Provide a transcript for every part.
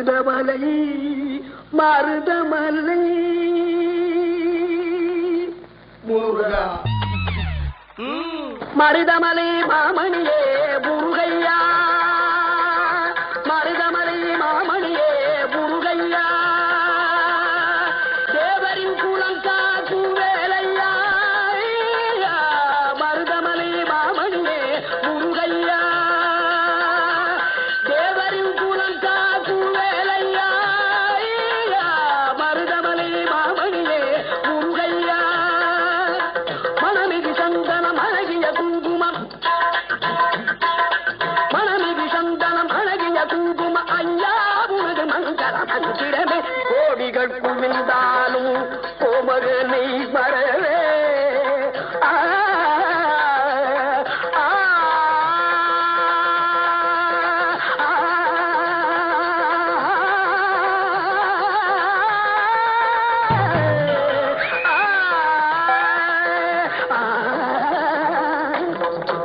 மருதமலை மருதமலை முருகா மருதமலை மாமணியே முருகையா மருதமலை மாமணியே முருகையா தேவரின் குலம் காக்கும் வேலையா மருதமலை மாமணியே முருகையா தேவரின் குலம் காக்கும் வேலையா மருதமலை மாமணியே முருகையா மனமிகு சந்தனம் அழகிய குங்குமம் மனமிகு சந்தனம் அழகிய குங்கும ஐயா உனது மங்களம் அஞ்சிடமே கோடிகள் குவிந்தாலும் கோமகனை மறவே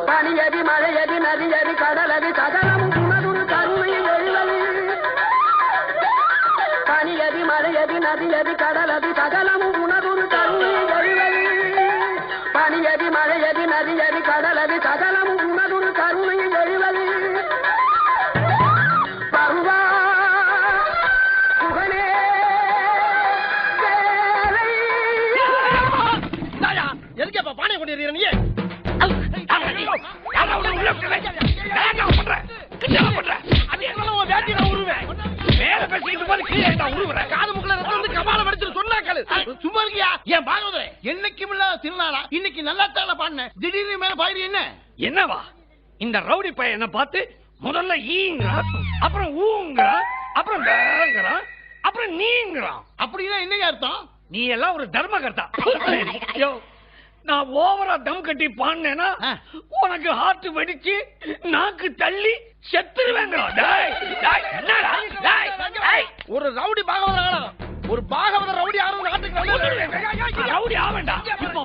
பனியதி மழையதி நதியதி கடலதி சகலமும் உணதுரு கருணையில் எழுவது பனியதி மழையதி நதியதி கடலதி சகலமும் உணதுரு கருணையில் எழுவது பனியதி மழையதி நதியதி கடலதி சகலமும் உணதுரு கருணையில் எழுவது பருவா புகழே எதுக்கு பானை கொண்டு நீ இன்னைக்கு நல்லா பாடின திடீர்னு மேல பாயிரு என்ன என்னவா இந்த ரவுடி பையன் என்ன பார்த்து முதல்ல ஈங்கிறான் அப்புறம் ஊங்கிறான் அப்புறம் வேங்கிறான் அப்புறம் நீங்கிறான் அப்படின்னா என்ன அர்த்தம் நீ எல்லாம் ஒரு தர்மகர்த்தா நான் ஓவரா தம் கட்டி பாடினேன்னா உனக்கு ஹார்ட் வெடிச்சு நாக்கு தள்ளி செத்துருவேங்கிறான் ஒரு ரவுடி பாகவதர் ஒரு பாகவதர் ரவுடி யாரும் நாட்டுக்கு ரவுடி ஆவேண்டா இப்ப